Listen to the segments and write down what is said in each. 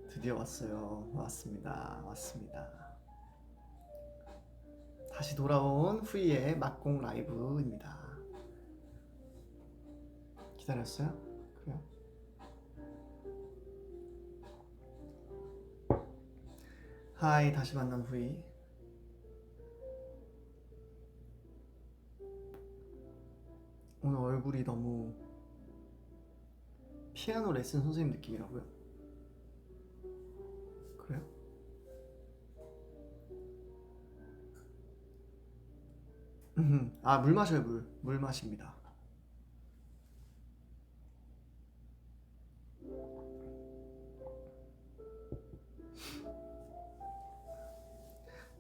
드디어 왔어요. 왔습니다. 다시 돌아온 후이의 막공 라이브입니다. 기다렸어요? 그래요? 하이, 다시 만난 후이. 오늘 얼굴이 너무 피아노 레슨 선생님 느낌이라고요? 그래요? 아, 물 마셔요. 물 마십니다.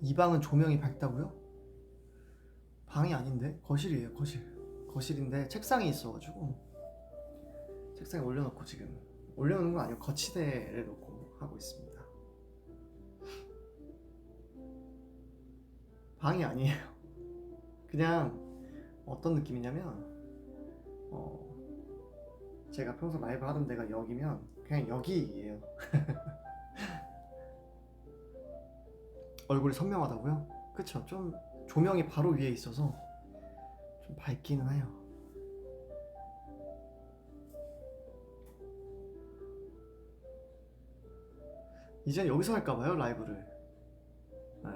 이 방은 조명이 밝다고요? 방이 아닌데? 거실이에요. 거실인데 책상이 있어가지고 책상에 올려놓고 지금 올려놓는 건 아니고 거치대를 놓고 하고 있습니다. 방이 아니에요. 그냥 어떤 느낌이냐면 제가 평소 라이브 하던 데가 여기면 그냥 여기예요. 얼굴이 선명하다고요? 그쵸? 좀 조명이 바로 위에 있어서 좀 밝기는 해요. 이젠 여기서 할까봐요, 라이브를. 네.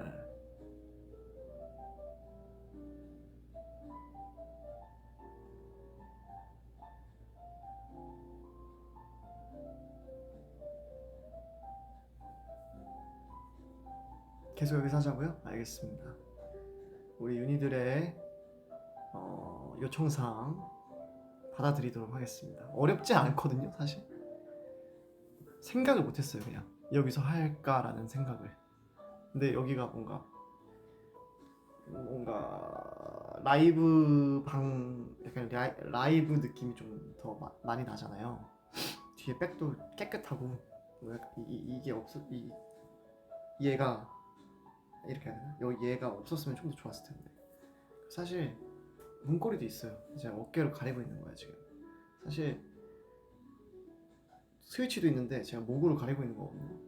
계속 여기서 하자고요? 알겠습니다. 우리 윤희들의 요청사항 받아들이도록 하겠습니다. 어렵지 않거든요, 사실. 생각을 못했어요, 그냥 여기서 할까라는 생각을. 근데 여기가 뭔가 라이브 방, 약간 라이브 느낌이 좀 더 많이 나잖아요. 뒤에 백도 깨끗하고 이게 얘가 이렇게 해야 되나? 여기 얘가 없었으면 좀 더 좋았을 텐데. 사실 문고리도 있어요. 제가 어깨를 가리고 있는 거야 지금. 사실 스위치도 있는데 제가 목으로 가리고 있는 거거든요.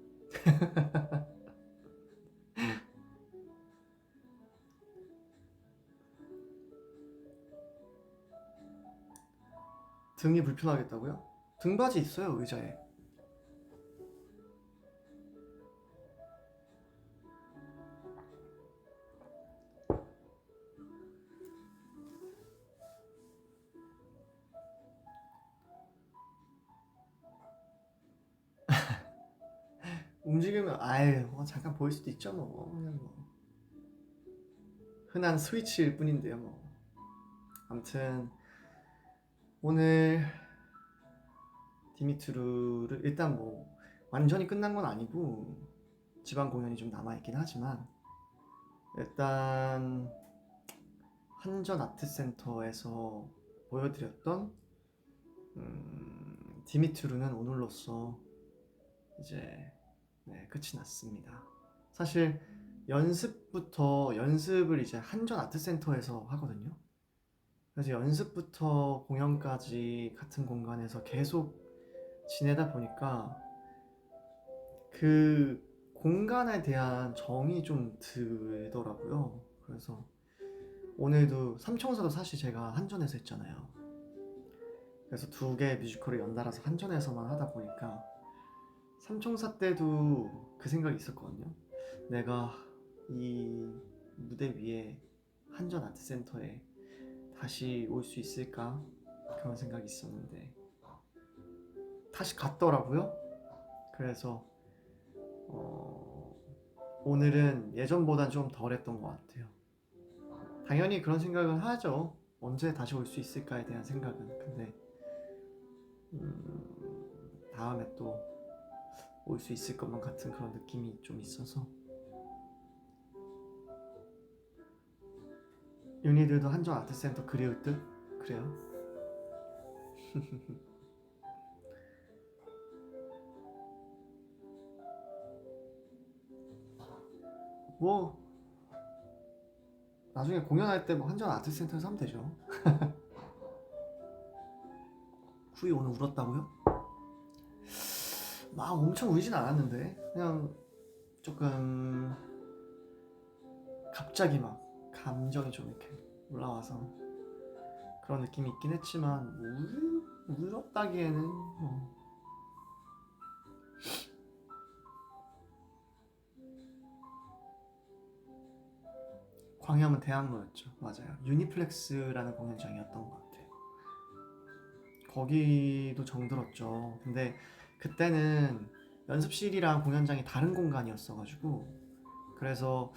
등이 불편하겠다고요? 등받이 있어요, 의자에. 움직이면 아예 잠깐 보일 수도 있죠, 뭐. 그냥 뭐 흔한 스위치일 뿐인데요, 뭐. 아무튼 오늘 디미트루를 일단 뭐 완전히 끝난 건 아니고 지방 공연이 좀 남아있긴 하지만 일단 한전 아트센터에서 보여드렸던 디미트루는 오늘로써 이제 끝이 났습니다. 사실 연습을 이제 한전 아트센터에서 하거든요. 그래서 연습부터 공연까지 같은 공간에서 계속 지내다 보니까 그 공간에 대한 정이 좀 들더라고요. 그래서 오늘도 삼총사도 사실 제가 한전에서 했잖아요. 그래서 두 개의 뮤지컬을 연달아서 한전에서만 하다 보니까 삼총사 때도 그 생각이 있었거든요. 내가 이 무대 위에 한전 아트센터에 다시 올 수 있을까? 그런 생각이 있었는데 다시 갔더라고요. 그래서 오늘은 예전보단 좀 덜했던 것 같아요. 당연히 그런 생각은 하죠. 언제 다시 올 수 있을까에 대한 생각은. 근데 다음에 또 올 수 있을 것만 같은 그런 느낌이 좀 있어서. 윤희들도 한전 아트센터 그리울 듯? 그래요? 뭐 나중에 공연할 때 뭐 한전 아트센터에서 하면 되죠. 후이 오늘 울었다고요? 막 엄청 울진 않았는데 그냥 조금 갑자기 막 감정이 좀 이렇게 올라와서 그런 느낌이 있긴 했지만 울었다기에는 뭐. 광야문 대학로였죠. 맞아요. 유니플렉스라는 공연장이었던 것 같아요. 거기도 정들었죠. 근데 그때는 연습실이랑 공연장이 다른 공간이었어가지고 그래서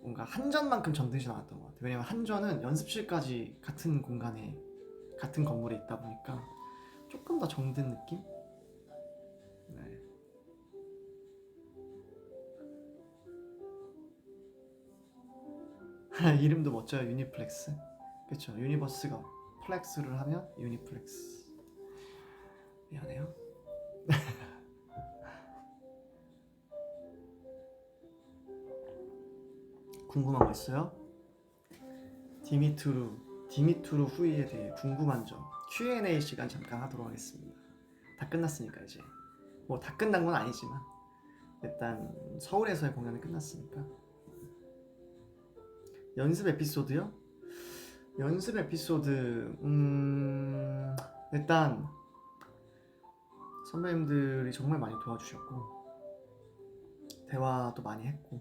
뭔가 한전만큼 정들진 않았던 것 같아요. 왜냐면 한전은 연습실까지 같은 공간에 같은 건물에 있다 보니까 조금 더 정든 느낌? 네. 이름도 멋져요. 유니플렉스. 그쵸. 유니버스가 플렉스를 하면 유니플렉스. 미안해요. 궁금한 거 있어요? 디미투르 후이에 대해 궁금한 점 Q&A 시간 잠깐 하도록 하겠습니다. 다 끝났으니까 이제 뭐 다 끝난 건 아니지만 일단 서울에서의 공연이 끝났으니까. 연습 에피소드요? 연습 에피소드 일단 선배님들이 정말 많이 도와주셨고 대화도 많이 했고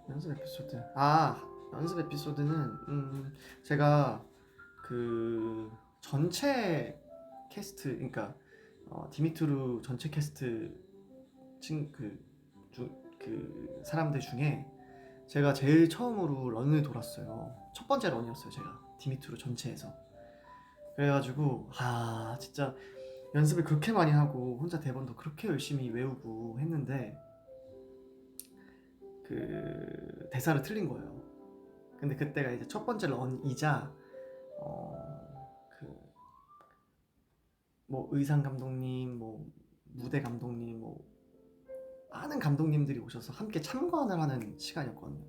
연습 에피소드 연습 에피소드는 제가 그 전체 캐스트 그러니까 디미트루 전체 캐스트 그 사람들 중에 제가 제일 처음으로 런을 돌았어요. 첫 번째 런이었어요. 제가 디미트루 전체에서. 그래가지고 진짜 연습을 그렇게 많이 하고 혼자 대본도 그렇게 열심히 외우고 했는데 그 대사를 틀린 거예요. 근데 그때가 이제 첫 번째 런이자 그 뭐 의상 감독님, 뭐 무대 감독님, 뭐 많은 감독님들이 오셔서 함께 참관을 하는 시간이었거든요.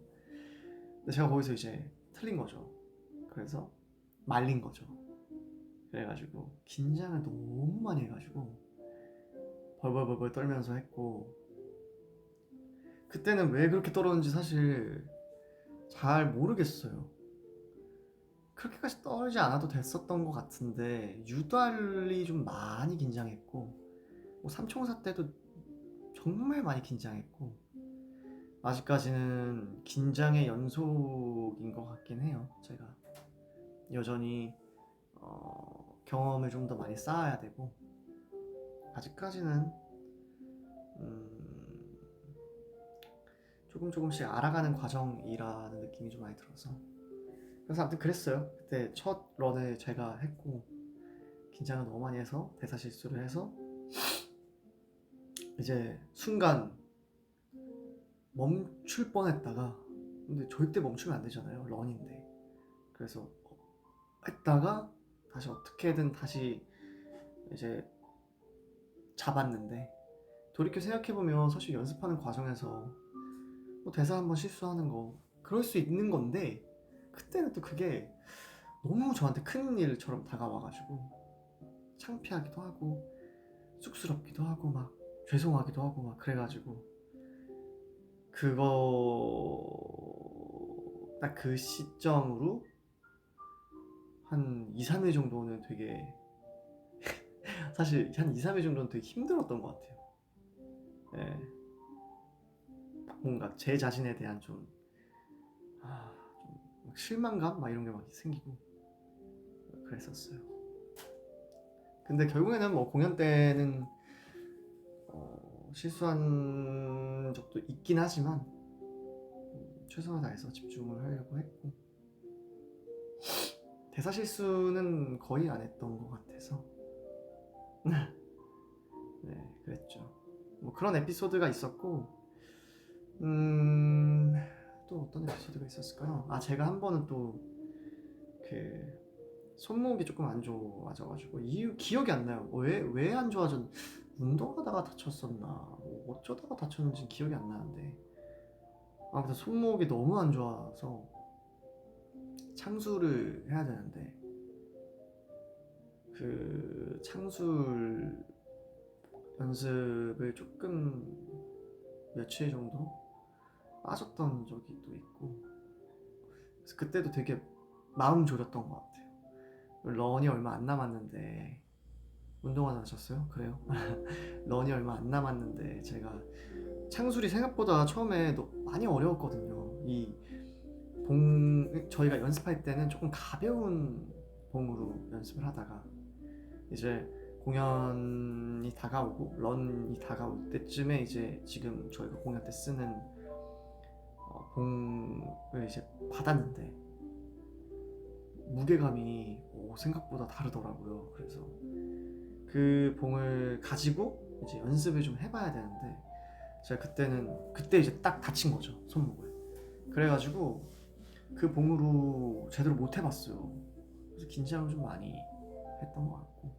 근데 제가 거기서 이제 틀린 거죠. 그래서 말린 거죠. 그래가지고 긴장을 너무 많이 해가지고 벌벌벌벌 떨면서 했고 그때는 왜 그렇게 떨었는지 사실 잘 모르겠어요. 그렇게까지 떨지 않아도 됐었던 것 같은데 유달리 좀 많이 긴장했고 뭐 삼총사 때도 정말 많이 긴장했고 아직까지는 긴장의 연속인 것 같긴 해요. 제가 여전히 경험을 좀 더 많이 쌓아야 되고 아직까지는 조금씩 알아가는 과정이라는 느낌이 좀 많이 들어서 그래서 아무튼 그랬어요. 그때 첫 런을 제가 했고 긴장을 너무 많이 해서 대사 실수를 해서 이제 순간 멈출 뻔했다가 근데 절대 멈추면 안 되잖아요. 런인데 그래서 했다가 다시 어떻게든 다시 이제 잡았는데 돌이켜 생각해보면 사실 연습하는 과정에서 뭐 대사 한번 실수하는 거 그럴 수 있는 건데 그때는 또 그게 너무 저한테 큰 일처럼 다가와가지고 창피하기도 하고 쑥스럽기도 하고 막 죄송하기도 하고 막 그래가지고 그거 딱 그 시점으로 한 2, 3일 정도는 되게 사실 한 2, 3일 정도는 되게 힘들었던 것 같아요. 네. 뭔가 제 자신에 대한 좀 실망감 막 이런 게 막 생기고 그랬었어요. 근데 결국에는 뭐 공연 때는 실수한 적도 있긴 하지만 최선을 다해서 집중을 하려고 했고 대사 실수는 거의 안 했던 것 같아서 네 그랬죠. 뭐 그런 에피소드가 있었고 또 어떤 에피소드가 있었을까요? 제가 한 번은 또 그 손목이 조금 안 좋아져가지고 이유 기억이 안 나요. 왜 안 좋아졌? 운동하다가 다쳤었나? 뭐 어쩌다가 다쳤는지 기억이 안 나는데 아무튼 손목이 너무 안 좋아서 창수를 해야 되는데 그 창술 연습을 조금 며칠 정도 빠졌던 적이 또 있고, 그래서 그때도 되게 마음 졸였던 것 같아요. 런이 얼마 안 남았는데, 운동화 하셨어요? 그래요? 런이 얼마 안 남았는데 제가 창술이 생각보다 처음에 많이 어려웠거든요. 이 저희가 연습할 때는 조금 가벼운 봉으로 연습을 하다가 이제 공연이 다가오고 런이 다가올 때쯤에 이제 지금 저희가 공연 때 쓰는 봉을 이제 받았는데 무게감이 생각보다 다르더라고요. 그래서 그 봉을 가지고 이제 연습을 좀 해봐야 되는데 제가 그때 이제 딱 다친 거죠, 손목을. 그래가지고 그 봉으로 제대로 못 해봤어요. 그래서 긴장을 좀 많이 했던 것 같고,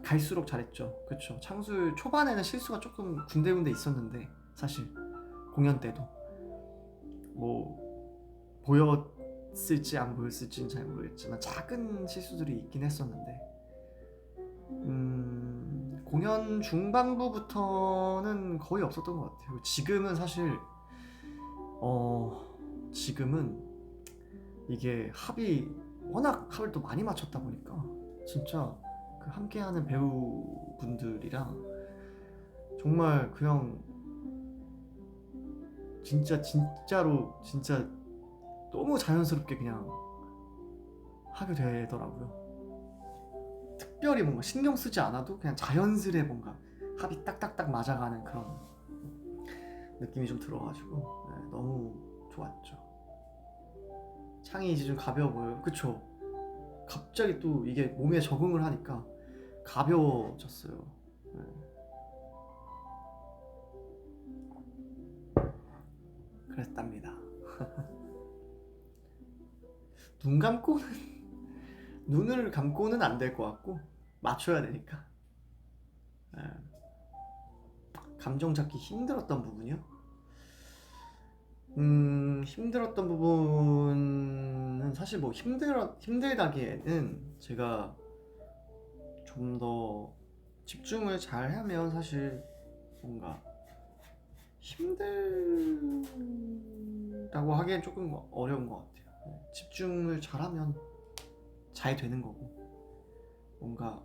갈수록 잘했죠. 그쵸. 창술 초반에는 실수가 조금 군데군데 있었는데 사실 공연 때도 뭐 보였을지 안 보였을지는 잘 모르겠지만 작은 실수들이 있긴 했었는데 공연 중반부부터는 거의 없었던 것 같아요. 지금은 사실 지금은 이게 워낙 합을 또 많이 맞췄다 보니까 진짜 그 함께하는 배우분들이랑 정말 그냥 진짜로 너무 자연스럽게 그냥 하게 되더라고요. 특별히 뭔가 신경 쓰지 않아도 그냥 자연스레 뭔가 합이 딱딱딱 맞아가는 그런 느낌이 좀 들어가지고 너무 좋았죠. 창이 이제 좀 가벼워 보여요. 그쵸? 갑자기 또 이게 몸에 적응을 하니까 가벼워졌어요. 그랬답니다. 눈을 감고는 안 될 것 같고 맞춰야 되니까. 감정 잡기 힘들었던 부분이요? 힘들었던 부분은 사실 뭐 힘들다기에는 제가 좀 더 집중을 잘 하면 사실 뭔가 힘들다고 하기엔 조금 어려운 것 같아요. 집중을 잘하면 잘 되는 거고, 뭔가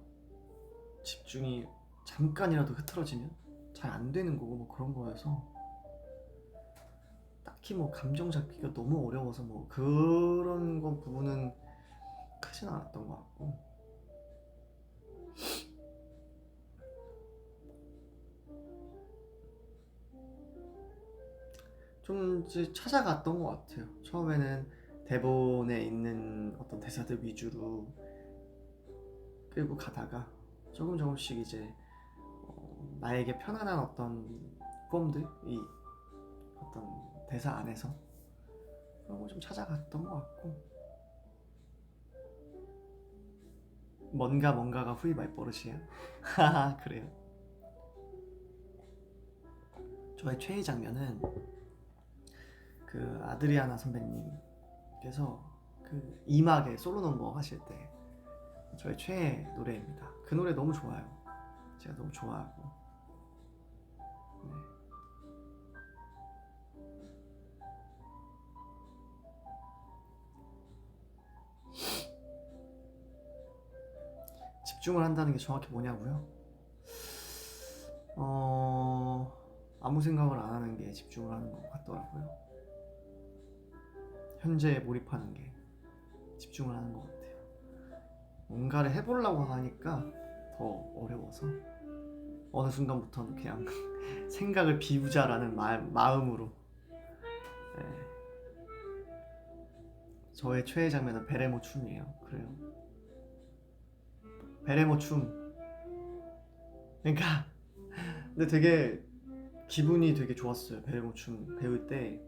집중이 잠깐이라도 흐트러지면 잘 안 되는 거고 뭐 그런 거여서 딱히 뭐 감정 잡기가 너무 어려워서 뭐 그런 건 부분은 크진 않았던 것 같고, 좀 이제 찾아갔던 것 같아요. 처음에는 대본에 있는 어떤 대사들 위주로 끌고 가다가 조금씩 이제 나에게 편안한 어떤 폼들이 어떤 대사 안에서 그런 걸 좀 찾아갔던 것 같고, 뭔가가 후이 말버릇이에요. 하하, 그래요. 저의 최애 장면은 그 아드리아나 선배님께서 그 이막에 솔로 넘버 하실 때 저의 최애 노래입니다. 그 노래 너무 좋아요. 제가 너무 좋아하고. 네. 집중을 한다는 게 정확히 뭐냐고요? 아무 생각을 안 하는 게 집중을 하는 것 같더라고요. 현재에 몰입하는 게 집중을 하는 것 같아요. 뭔가를 해보려고 하니까 더 어려워서 어느 순간부터는 그냥 생각을 비우자라는 마음으로. 네. 저의 최애 장면은 베레모 춤이에요. 그래요. 베레모 춤. 그러니까 근데 되게 기분이 되게 좋았어요. 베레모 춤 배울 때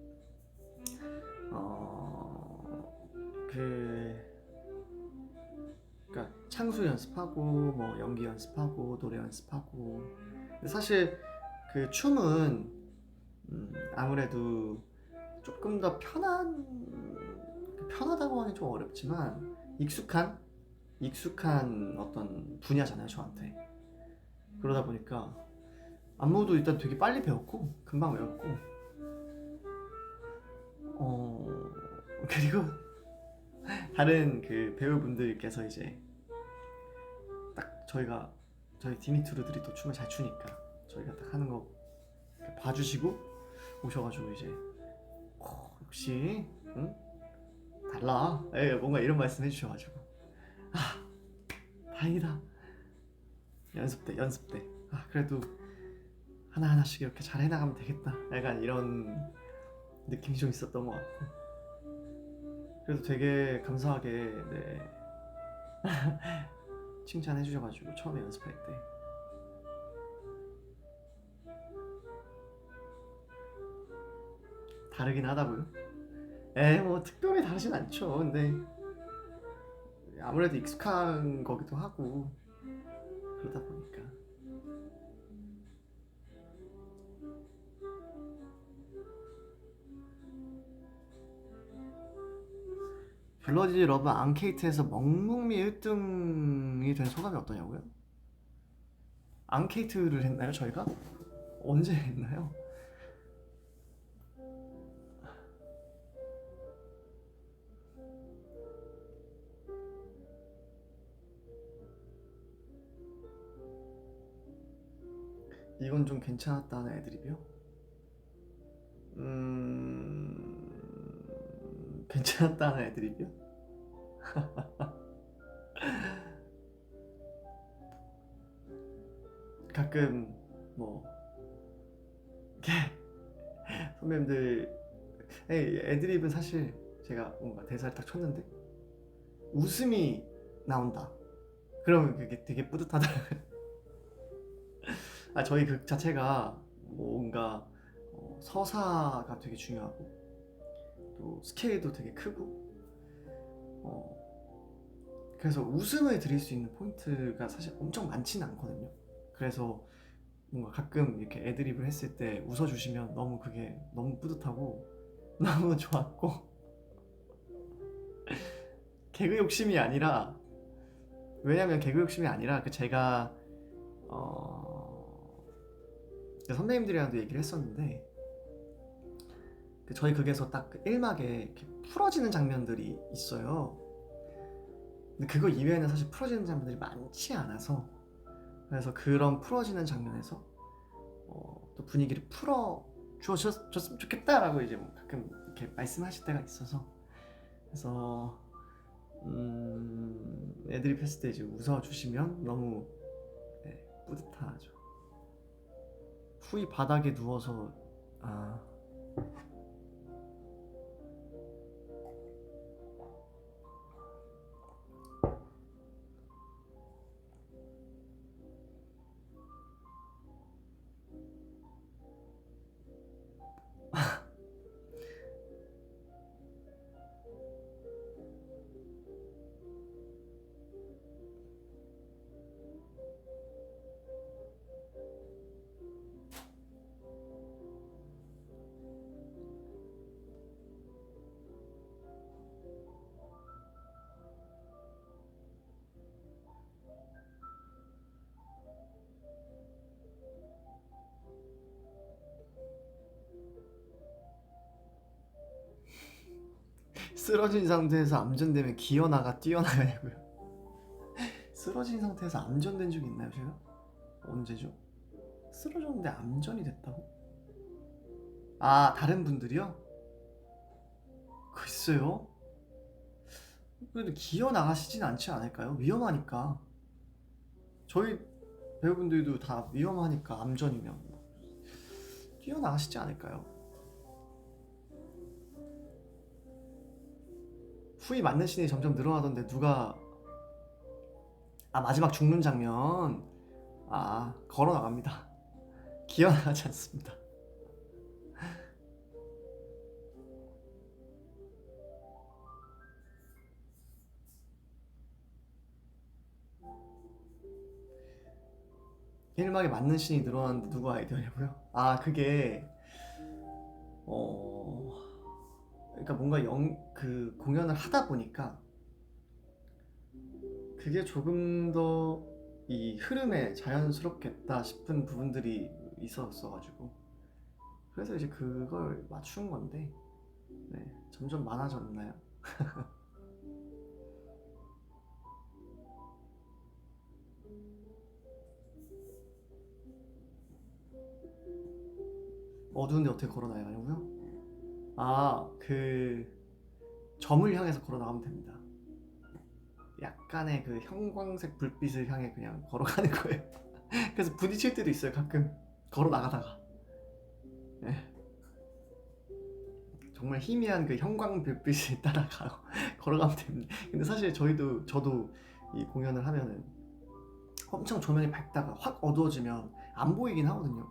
그러니까 창수 연습하고 뭐 연기 연습하고 노래 연습하고, 근데 사실 그 춤은 아무래도 조금 더 편하다고 하기 좀 어렵지만 익숙한 어떤 분야잖아요 저한테. 그러다 보니까 안무도 일단 되게 빨리 배웠고 금방 외웠고 그리고 다른 그 배우분들께서 이제 딱 저희 디미트루들이 또 춤을 잘 추니까 저희가 딱 하는 거 봐주시고 오셔가지고 이제 역시 응? 달라. 뭔가 이런 말씀 해주셔가지고 다행이다. 연습 때 그래도 하나하나씩 이렇게 잘 해나가면 되겠다. 약간 이런 느낌이 좀 있었던 것 같고 그래도 되게 감사하게 네. 칭찬해 주셔가지고 처음에 연습할 때 다르긴 하다고요? 뭐 특별히 다르진 않죠. 근데 아무래도 익숙한 거기도 하고 그러다 보니까 블러디 러브 앙케이트에서 멍뭉미 1등이 된 소감이 어떠냐고요? 앙케이트를 했나요 저희가? 언제 했나요? 이건 좀 괜찮았다는 애드립이요? 괜찮았다는 애드립이요? 가끔 뭐 선배님들 애드립은 사실 제가 뭔가 대사를 딱 쳤는데 웃음이 나온다. 그러면 그게 되게 뿌듯하다. 저희 극 자체가 뭔가 서사가 되게 중요하고 또 스케일도 되게 크고 그래서 웃음을 드릴 수 있는 포인트가 사실 엄청 많지는 않거든요. 그래서 뭔가 가끔 이렇게 애드립을 했을 때 웃어주시면 너무 그게 너무 뿌듯하고 너무 좋았고 개그 욕심이 아니라 왜냐면 개그 욕심이 아니라 제가 선배님들이랑도 얘기를 했었는데 저희 극에서 딱 1막에 이렇게 풀어지는 장면들이 있어요. 근데 그거 이외에는 사실 풀어지는 장면들이 많지 않아서 그래서 그런 풀어지는 장면에서 또 분위기를 풀어 주셨으면 좋겠다라고 이제 뭐 가끔 이렇게 말씀하실 때가 있어서 그래서 애드립 했을 때 이제 웃어주시면 너무 뿌듯하죠. 후이 바닥에 누워서 쓰러진 상태에서 암전되면 기어나가 뛰어나가냐고요? 쓰러진 상태에서 암전된 적이 있나요 제가? 언제죠? 쓰러졌는데 암전이 됐다고? 다른 분들이요? 글쎄요. 그래도 기어 나가시진 않지 않을까요? 위험하니까. 저희 배우분들도 다 위험하니까 암전이면 뛰어 나가시지 않을까요? 후이 맞는 씬이 점점 늘어나던데 누가 마지막 죽는 장면 걸어 나갑니다. 기어 나가지 않습니다. 일막에 맞는 씬이 늘어났는데 누가 아이디어냐고요? 그게 그러니까 뭔가 그 공연을 하다 보니까 그게 조금 더 이 흐름에 자연스럽겠다 싶은 부분들이 있었어가지고 그래서 이제 그걸 맞춘 건데 네, 점점 많아졌나요? 어두운데 어떻게 걸어 나가냐고요? 아, 그 점을 향해서 걸어 나가면 됩니다. 약간의 그 형광색 불빛을 향해 그냥 걸어가는 거예요. 그래서 부딪힐 때도 있어요, 가끔 걸어 나가다가. 네, 정말 희미한 그 형광 불빛을 따라가고 걸어가면 됩니다. 근데 사실 저도 이 공연을 하면은 엄청 조명이 밝다가 확 어두워지면 안 보이긴 하거든요.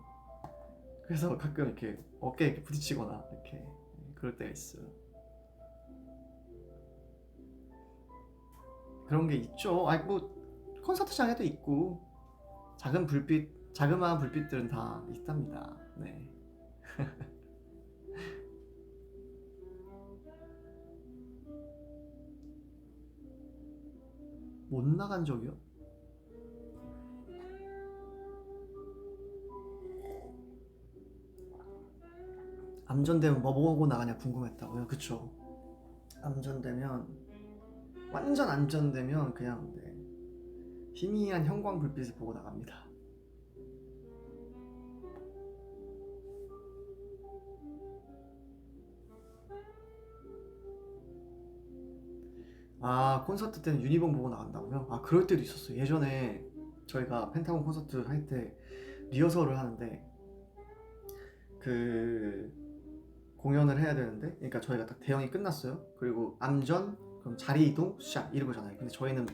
그래서 가끔 이렇게 어깨에 이렇게 부딪히거나 이렇게 그럴 때가 있어요. 그런 게 있죠. 아니 뭐 콘서트장에도 있고 자그마한 불빛들은 다 있답니다. 네. 못 나간 적이요? 암전되면 뭐 보고 나가냐 궁금했다고요? 그쵸? 암전되면 완전 암전되면 그냥 네, 희미한 형광 불빛을 보고 나갑니다. 아, 콘서트 때는 유니본 보고 나간다고요? 아, 그럴 때도 있었어요. 예전에 저희가 펜타곤 콘서트 할 때 리허설을 하는데 그 공연을 해야 되는데 그러니까 저희가 딱 대형이 끝났어요. 그리고 암전 그럼 자리 이동 시작 이런 거잖아요. 근데 저희는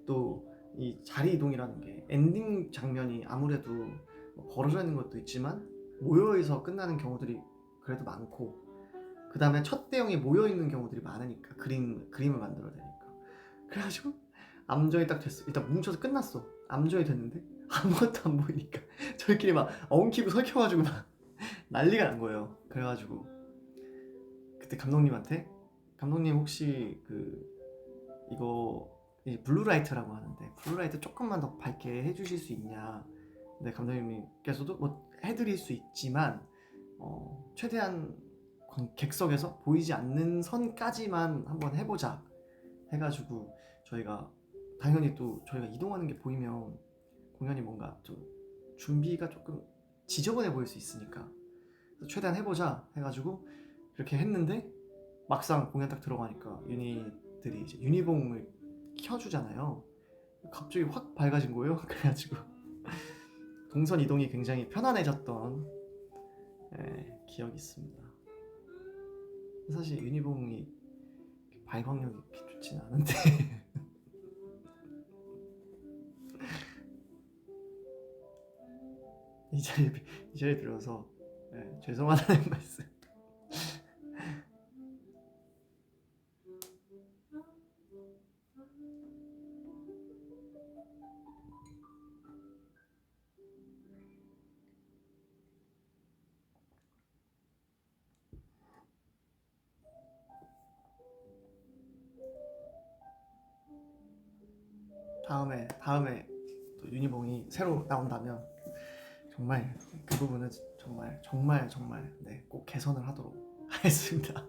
또 이 자리 이동이라는 게 엔딩 장면이 아무래도 뭐 벌어져 있는 것도 있지만 모여서 끝나는 경우들이 그래도 많고 그 다음에 첫 대형이 모여 있는 경우들이 많으니까 그림을 만들어야 되니까 그래가지고 암전이 딱 됐어. 일단 뭉쳐서 끝났어. 암전이 됐는데 아무것도 안 보이니까 저희끼리 막 엉키고 설켜가지고 막 난리가 난 거예요. 그래가지고 그때 감독님한테 감독님 혹시 그 이거 블루라이트라고 하는데 블루라이트 조금만 더 밝게 해주실 수 있냐. 근데 감독님께서도 뭐 해드릴 수 있지만 최대한 객석에서 보이지 않는 선까지만 한번 해보자 해가지고 저희가 당연히 또 저희가 이동하는 게 보이면 공연이 뭔가 좀 준비가 조금 지저분해 보일 수 있으니까 최대한 해보자 해가지고 그렇게 했는데 막상 공연 딱 들어가니까 유닛들이 이제 유니봉을 켜주잖아요. 갑자기 확 밝아진 거예요. 그래가지고 동선 이동이 굉장히 편안해졌던 기억이 있습니다. 사실 유니봉이 발광력이 그렇게 좋진 않은데 이 자리 들어서 죄송하다는 말씀. 다음에 또 유니봉이 새로 나온다면 정말 그 부분은 정말 네, 꼭 개선을 하도록 하겠습니다.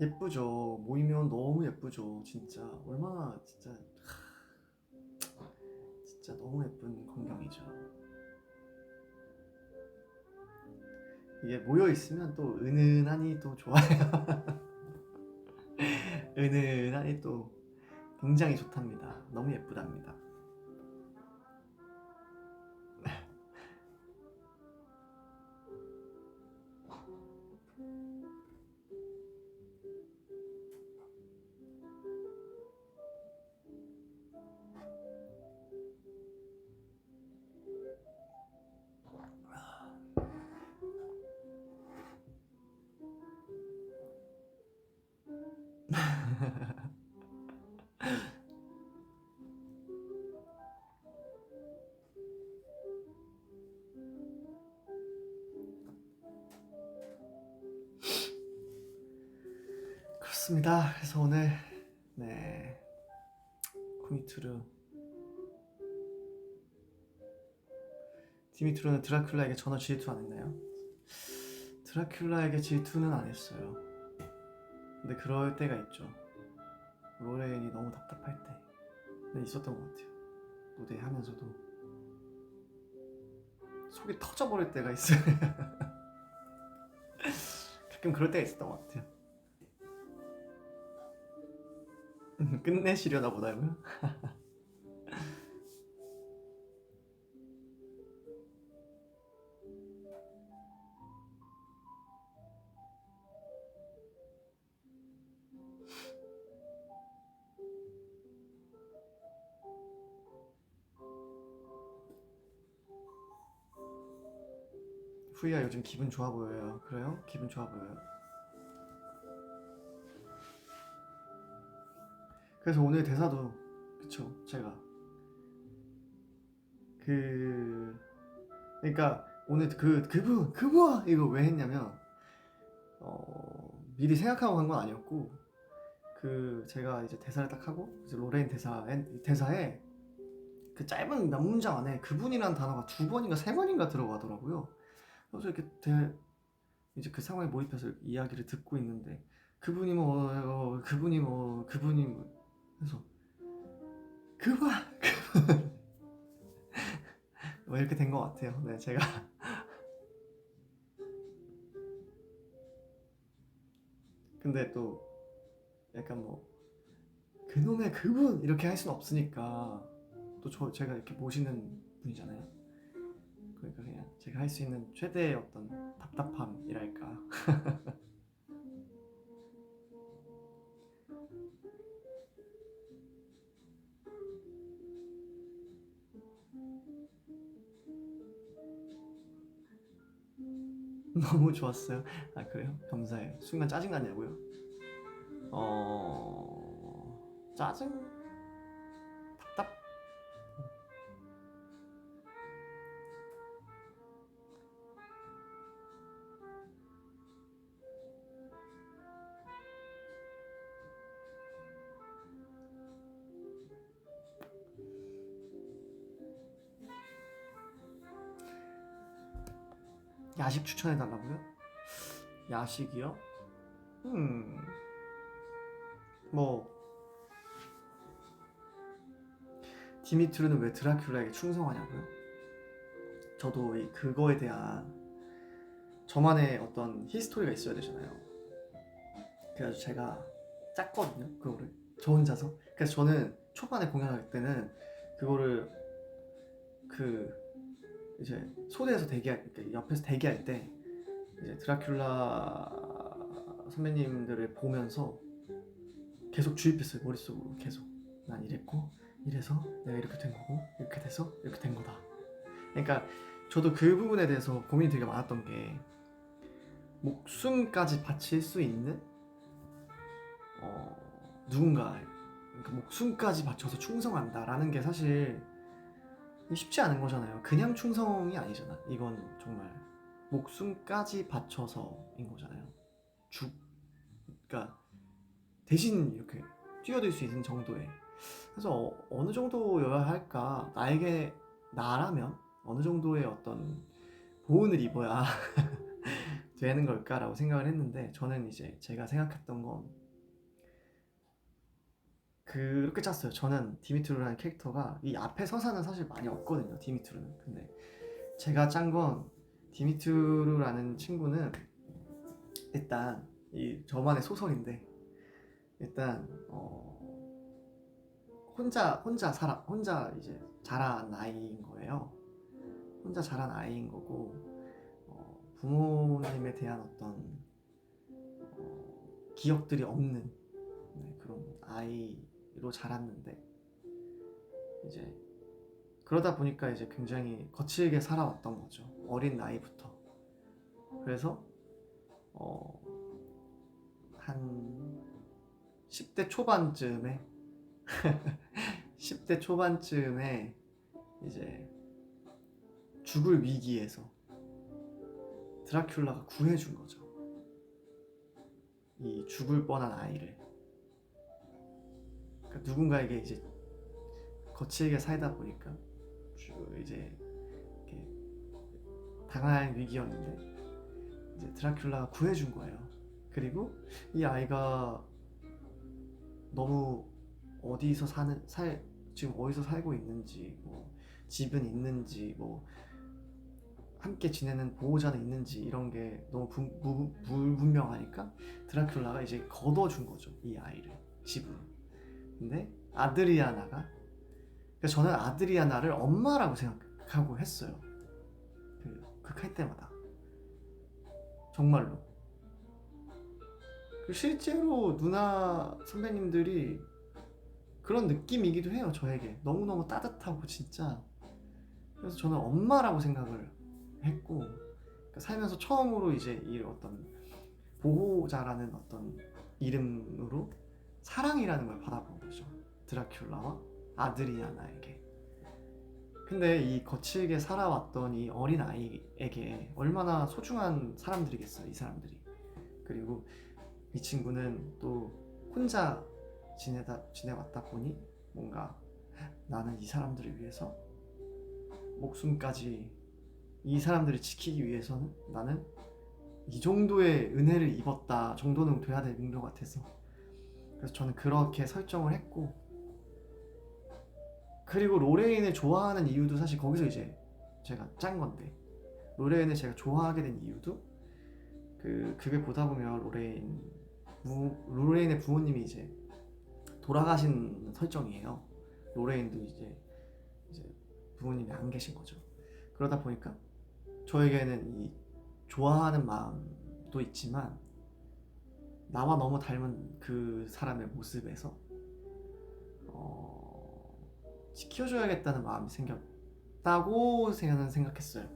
예쁘죠. 모이면 너무 예쁘죠. 진짜 얼마나 진짜 너무 예쁜 광경이죠. 이게 모여 있으면 또 은은하니 또 좋아요. 은은하니 또 굉장히 좋답니다. 너무 예쁘답니다. 좋습니다. 그래서 오늘 네 디미트루는 드라큘라에게 전혀 질투 안 했나요? 드라큘라에게 질투는 안 했어요. 근데 그럴 때가 있죠. 로렌이 너무 답답할 때. 네, 있었던 것 같아요. 무대 하면서도 속이 터져버릴 때가 있어요. 가끔 그럴 때가 있었던 것 같아요. 끝내시려나 보다고요? 후이야 요즘 기분 좋아 보여요. 그래요? 기분 좋아 보여요. 그래서 오늘 대사도 그쵸 제가 그러니까 오늘 그분 이거 왜 했냐면 미리 생각하고 간 건 아니었고 제가 이제 대사를 딱 하고 이제 로레인 대사에 그 짧은 몇 문장 안에 그분이라는 단어가 2번인가 3번인가 들어가더라고요. 그래서 이렇게 이제 그 상황에 몰입해서 이야기를 듣고 있는데 그분이 해서 그분 뭐 이렇게 된 것 같아요. 네, 제가 근데 또 약간 뭐 그놈의 그분 이렇게 할 수는 없으니까 또 제가 이렇게 모시는 분이잖아요. 그러니까 그냥 제가 할 수 있는 최대의 어떤 답답함이랄까. 너무 좋았어요. 아 그래요? 감사해요. 순간 짜증 났냐고요? 짜증? 답답? 야식 추천해달라고요? 야식이요? 뭐 디미트르는 왜 드라큘라에게 충성하냐고요? 저도 그거에 대한 저만의 어떤 히스토리가 있어야 되잖아요. 그래가지고 제가 짰거든요 그거를 저 혼자서. 그래서 저는 초반에 공연할 때는 그거를 이제 소대에서 옆에서 대기할 때 이제 드라큘라 선배님들을 보면서 계속 주입했어요. 머릿속으로 계속 난 이랬고 이래서 내가 이렇게 된 거고 이렇게 돼서 이렇게 된 거다. 그러니까 저도 그 부분에 대해서 고민이 되게 많았던 게 목숨까지 바칠 수 있는 누군가, 그러니까 목숨까지 바쳐서 충성한다라는 게 사실 쉽지 않은 거잖아요. 그냥 충성이 아니잖아. 이건 정말 목숨까지 바쳐서인 거잖아요. 그러니까 대신 이렇게 뛰어들 수 있는 정도의. 그래서 어느 정도여야 할까? 나라면 어느 정도의 어떤 보온을 입어야 되는 걸까라고 생각을 했는데 저는 이제 제가 생각했던 건 그렇게 짰어요. 저는 디미트루라는 캐릭터가 이 앞에 서사는 사실 많이 없거든요. 디미트루는. 근데 제가 짠 건 디미트루라는 친구는 일단 저만의 소설인데 일단 혼자 이제 자란 아이인 거예요. 혼자 자란 아이인 거고 부모님에 대한 어떤 기억들이 없는 그런 아이로 자랐는데 이제 그러다 보니까 이제 굉장히 거칠게 살아왔던 거죠. 어린 나이부터. 그래서 한 10대 초반쯤에 10대 초반쯤에 이제 죽을 위기에서 드라큘라가 구해준 거죠. 이 죽을 뻔한 아이를, 그러니까 누군가에게 이제 거칠게 살다 보니까 이제 이렇게 당할 위기였는데 이제 드라큘라가 구해준 거예요. 그리고 이 아이가 너무 어디서 지금 어디서 살고 있는지, 뭐 집은 있는지, 뭐 함께 지내는 보호자는 있는지 이런 게 너무 불분명하니까 드라큘라가 이제 걷어준 거죠, 이 아이를 집으로. 근데 아드리아나가, 그러니까 저는 아드리아나를 엄마라고 생각하고 했어요. 극할 때마다 정말로. 실제로 누나 선배님들이 그런 느낌이기도 해요. 저에게 너무너무 따뜻하고 진짜. 그래서 저는 엄마라고 생각을 했고, 그러니까 살면서 처음으로 이제 이 어떤 보호자라는 어떤 이름으로 사랑이라는 걸 받아본 거죠, 드라큘라와 아드리아나에게. 근데 이 거칠게 살아왔던 이 어린 아이에게 얼마나 소중한 사람들이겠어요, 이 사람들이. 그리고 이 친구는 또 혼자 지내왔다 보니 뭔가 나는 이 사람들을 위해서 목숨까지, 이 사람들을 지키기 위해서는 나는 이 정도의 은혜를 입었다 정도는 돼야 될 문제 같아서, 그래서 저는 그렇게 설정을 했고, 그리고 로레인을 좋아하는 이유도 사실 거기서 이제 제가 짠 건데, 로레인을 제가 좋아하게 된 이유도 그게 보다 보면 로레인의 부모님이 이제 돌아가신 설정이에요. 로레인도 이제 부모님이 안 계신 거죠. 그러다 보니까 저에게는 이 좋아하는 마음도 있지만 나와 너무 닮은 그 사람의 모습에서 지켜줘야겠다는 마음이 생겼다고 저는 생각했어요.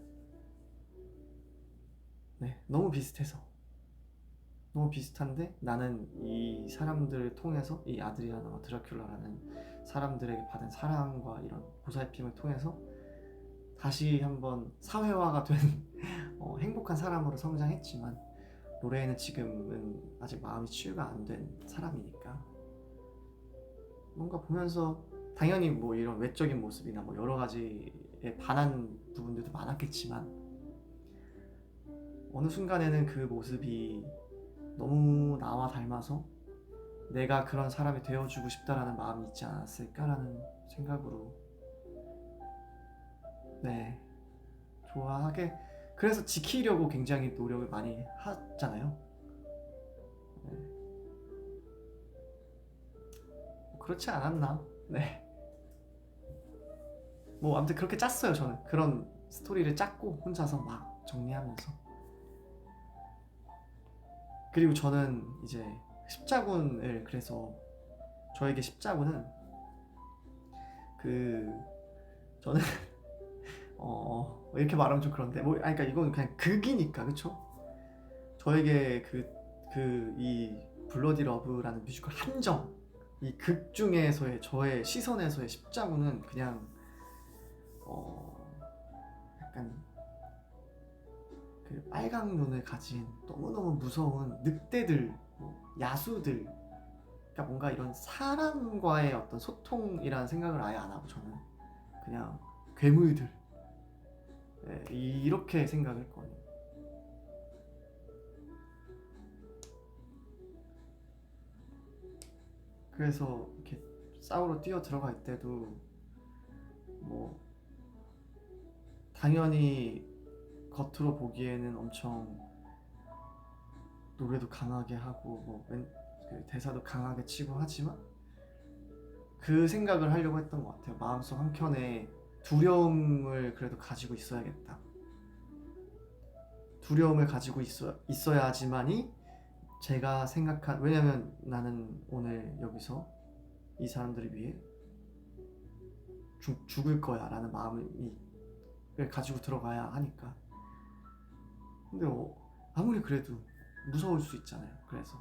네, 너무 비슷한데 나는 이 사람들을 통해서, 이 아드리아나와 드라큘라라는 사람들에게 받은 사랑과 이런 보살핌을 통해서 다시 한번 사회화가 된 행복한 사람으로 성장했지만, 로레인은 지금은 아직 마음이 치유가 안 된 사람이니까 뭔가 보면서 당연히 뭐 이런 외적인 모습이나 뭐 여러 가지에 반한 부분들도 많았겠지만, 어느 순간에는 그 모습이 너무 나와 닮아서 내가 그런 사람이 되어주고 싶다라는 마음이 있지 않았을까라는 생각으로, 네, 좋아하게, 그래서 지키려고 굉장히 노력을 많이 하잖아요. 네. 그렇지 않았나? 네. 뭐 아무튼 그렇게 짰어요. 저는 그런 스토리를 짰고 혼자서 막 정리하면서. 그리고 저는 이제 십자군을, 그래서 저에게 십자군은 저는 이렇게 말하면 좀 그런데 뭐 그러니까 이건 그냥 극이니까, 그쵸? 저에게 이 블러디 러브라는 뮤지컬 한정, 이 극 중에서의 저의 시선에서의 십자군은 그냥 약간 그 빨강 눈을 가진 너무너무 무서운 늑대들, 뭐 야수들, 그러니까 뭔가 이런 사람과의 어떤 소통이라는 생각을 아예 안 하고 저는 그냥 괴물들, 이렇게 생각을 했거든요. 그래서 이렇게 싸우러 뛰어 들어갈 때도 뭐 당연히 겉으로 보기에는 엄청 노래도 강하게 하고 뭐 대사도 강하게 치고 하지만 그 생각을 하려고 했던 것 같아요. 마음속 한켠에 두려움을 그래도 가지고 있어야겠다. 두려움을 가지고 있어야지만이 제가 생각한, 왜냐면 나는 오늘 여기서 이 사람들을 위해 죽을 거야 라는 마음을 가지고 들어가야 하니까. 근데 아무리 그래도 무서울 수 있잖아요. 그래서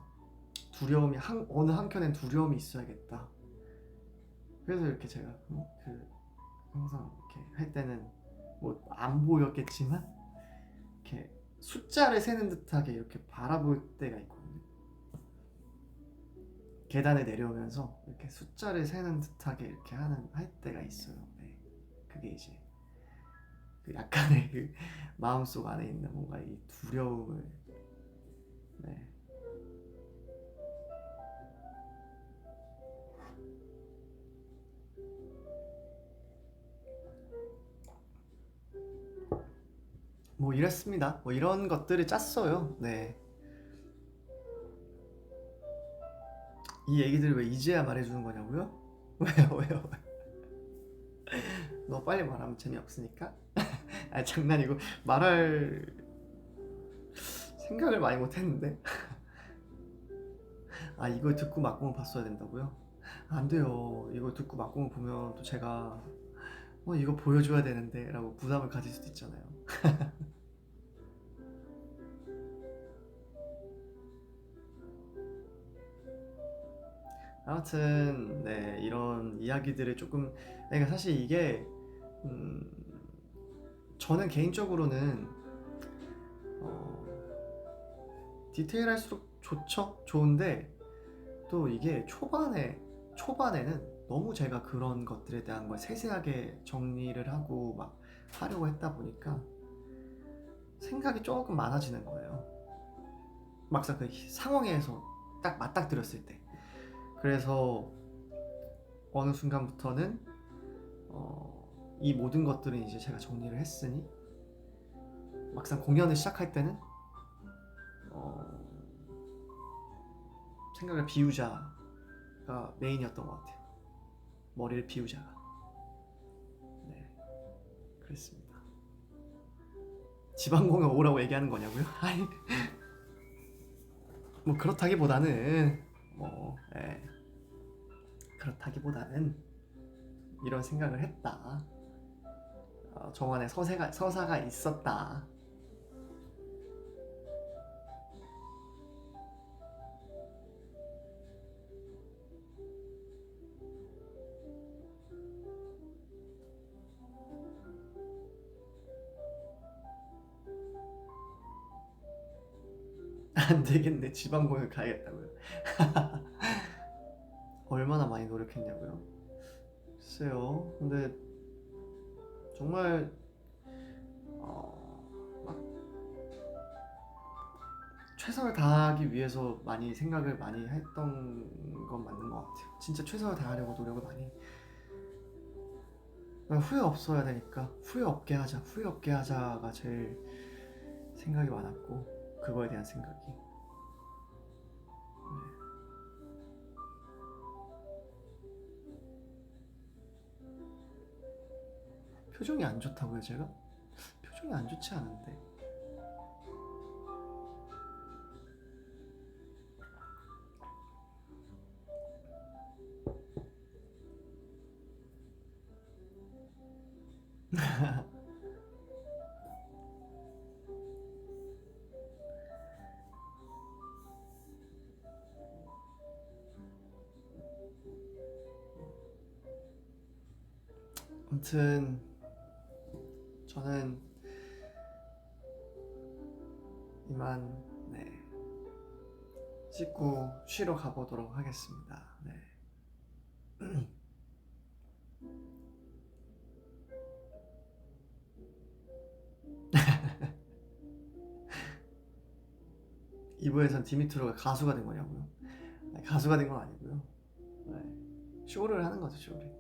두려움이 어느 한켠엔 두려움이 있어야겠다. 그래서 이렇게 제가 항상 이렇게 할 때는 뭐 안 보였겠지만 이렇게 숫자를 세는 듯하게 이렇게 바라볼 때가 있거든요. 계단을 내려오면서 이렇게 숫자를 세는 듯하게 이렇게 할 때가 있어요. 네. 그게 이제 그 약간의 그 마음속 안에 있는 뭔가 이 두려움을, 네. 뭐 이랬습니다. 뭐 이런 것들을 짰어요. 네. 이 얘기들을 왜 이제야 말해주는 거냐고요? 왜요? 너 빨리 말하면 재미없으니까? 아, 장난이고 말할 생각을 많이 못했는데. 아, 이걸 듣고 막공을 봤어야 된다고요? 안 돼요. 이걸 듣고 막공을 보면 또 제가 이거 보여줘야 되는데 라고 부담을 가질 수도 있잖아요. 아무튼 네, 이런 이야기들을 조금, 그러니까 사실 이게 음, 저는 개인적으로는 디테일할수록 좋죠. 좋은데 또 이게 초반에는 너무 제가 그런 것들에 대한 걸 세세하게 정리를 하고 막 하려고 했다 보니까 생각이 조금 많아지는 거예요. 막상 그 상황에서 딱 맞닥뜨렸을 때. 그래서 어느 순간부터는 이 모든 것들은 이제 제가 정리를 했으니 막상 공연을 시작할 때는 생각을 비우자가 메인이었던 것 같아요. 머리를 비우자가. 네, 그랬습니다. 지방공연 오라고 얘기하는 거냐고요? 아니, 뭐 그렇다기보다는 예, 그렇다기보다는 이런 생각을 했다. 정안에 서사가 있었다. 안 되겠네. 지방공연 가야겠다고요. 얼마나 많이 노력했냐고요? 글쎄요. 근데 정말 막 최선을 다하기 위해서 많이 생각을 많이 했던 건 맞는 것 같아요. 진짜 최선을 다하려고 노력을 많이. 후회 없어야 되니까 후회 없게 하자가 제일 생각이 많았고, 그거에 대한 생각이. 표정이 안 좋다고요, 제가? 표정이 안 좋지 않은데. 아무튼 저는 이만 네, 씻고 쉬러 가보도록 하겠습니다. 네. 이부에선 디미트로가 가수가 된 거냐고요? 아니, 가수가 된 건 아니고요. 네. 쇼를 하는 거죠, 쇼를.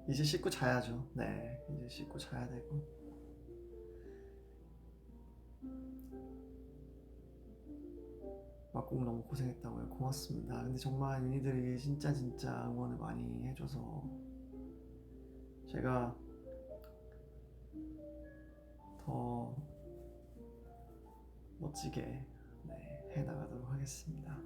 이제 씻고 자야죠. 네, 이제 씻고 자야 되고. 막공 너무 고생했다고요. 고맙습니다. 근데 정말 윤희들이 진짜 응원을 많이 해줘서 제가 더 멋지게 네, 해나가도록 하겠습니다.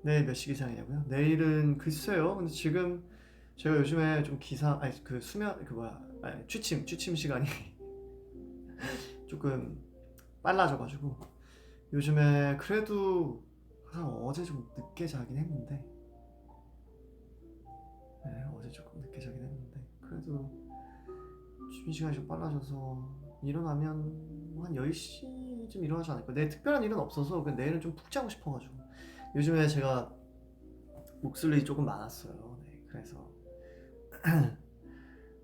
내일 몇 시 기상이냐고요? 내일은 글쎄요. 근데 지금 제가 요즘에 좀 아니 그 수면 그 뭐야, 아니, 취침 시간이 조금 빨라져가지고 요즘에 그래도 사실 어제 좀 늦게 자긴 했는데, 네, 어제 조금 늦게 자긴 했는데 그래도 수면 시간이 좀 빨라져서 일어나면 한 10시쯤 일어나지 않을까. 내일 특별한 일은 없어서 그냥 내일은 좀 푹 자고 싶어가지고. 요즘에 제가 목술일이 조금 많았어요. 네, 그래서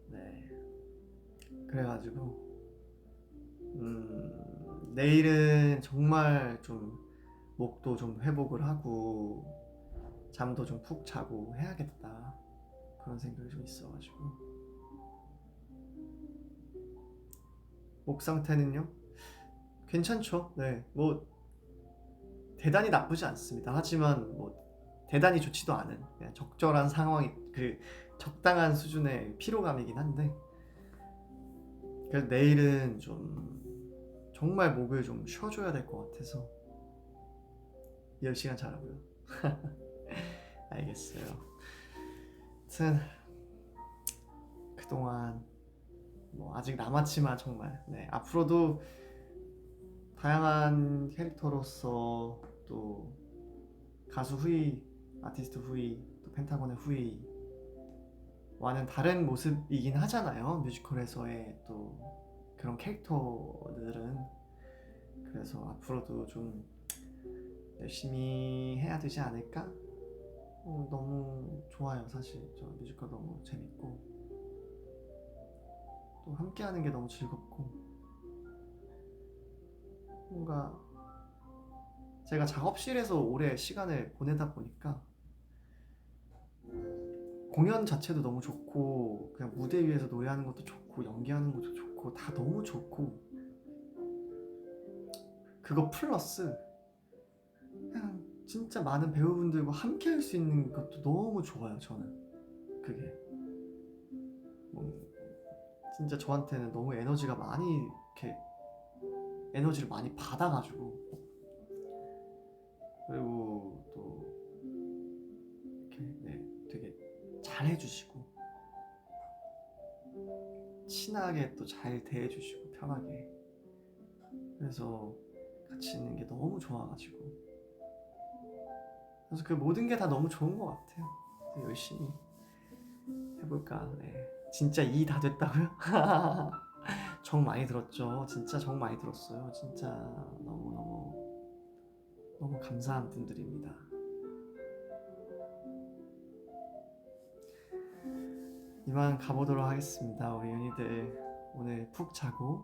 네, 그래가지고 내일은 정말 좀 목도 좀 회복을 하고 잠도 좀 푹 자고 해야겠다, 그런 생각이 좀 있어가지고. 목 상태는요? 괜찮죠? 네, 뭐 대단히 나쁘지 않습니다. 하지만 뭐 대단히 좋지도 않은 그냥 적절한 상황이, 그 적당한 수준의 피로감이긴 한데, 그래서 내일은 좀 정말 목을 좀 쉬어줘야 될 것 같아서 10시간 자라고요. 알겠어요. 아무튼 그동안 뭐 아직 남았지만 정말 네, 앞으로도 다양한 캐릭터로서 또 가수 후이, 아티스트 후이, 또 펜타곤의 후이와는 다른 모습이긴 하잖아요. 뮤지컬에서의 또 그런 캐릭터들은. 그래서 앞으로도 좀 열심히 해야 되지 않을까? 너무 좋아요. 사실 저 뮤지컬 너무 재밌고 또 함께하는 게 너무 즐겁고, 뭔가 제가 작업실에서 오래 시간을 보내다 보니까 공연 자체도 너무 좋고 그냥 무대 위에서 노래하는 것도 좋고 연기하는 것도 좋고 다 너무 좋고, 그거 플러스 그냥 진짜 많은 배우분들과 함께 할 수 있는 것도 너무 좋아요. 저는 그게 뭐 진짜 저한테는 너무 에너지가 많이 이렇게 에너지를 많이 받아가지고, 그리고 또 이렇게 네, 되게 잘해주시고 친하게 또 잘 대해주시고 편하게, 그래서 같이 있는 게 너무 좋아가지고, 그래서 그 모든 게 다 너무 좋은 것 같아요. 그래서 열심히 해볼까. 네. 진짜 이 다 됐다고요? 정 많이 들었죠. 진짜 정 많이 들었어요. 진짜 너무 감사한 분들입니다. 이만 가보도록 하겠습니다. 우리 윤희들 오늘 푹 자고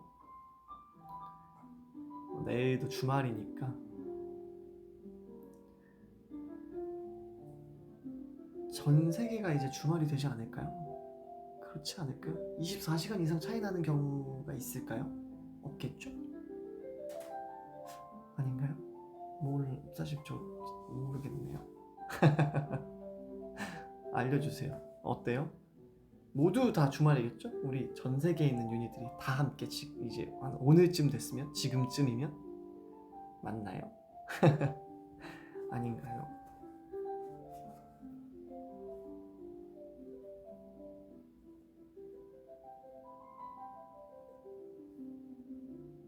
내일도 주말이니까 전 세계가 이제 주말이 되지 않을까요? 그렇지 않을까요? 24시간 이상 차이 나는 경우가 있을까요? 없겠죠? 아닌가요? 사실 저 모르겠네요. 알려주세요. 어때요? 모두 다 주말이겠죠? 우리 전 세계에 있는 유닛들이 다 함께 이제 한 오늘쯤 됐으면, 지금쯤이면 맞나요? 아닌가요?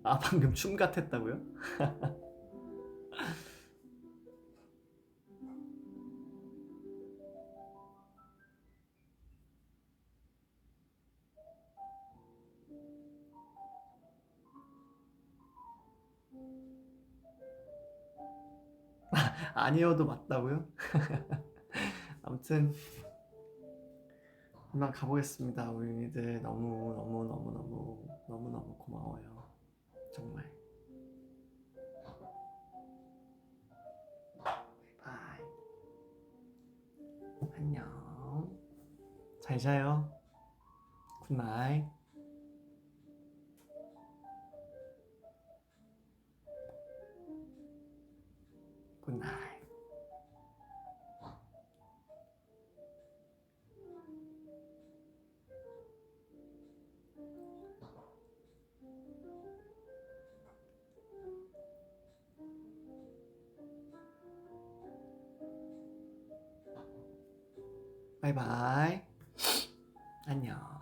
아, 방금 춤 같았다고요? 아니어도 맞다고요? 아무튼 이만 가보겠습니다. 우리 유닛들 너무 고마워요. 정말. 바이. 안녕. 잘 자요. 굿나잇. 굿나잇. 바이바이. 안녕.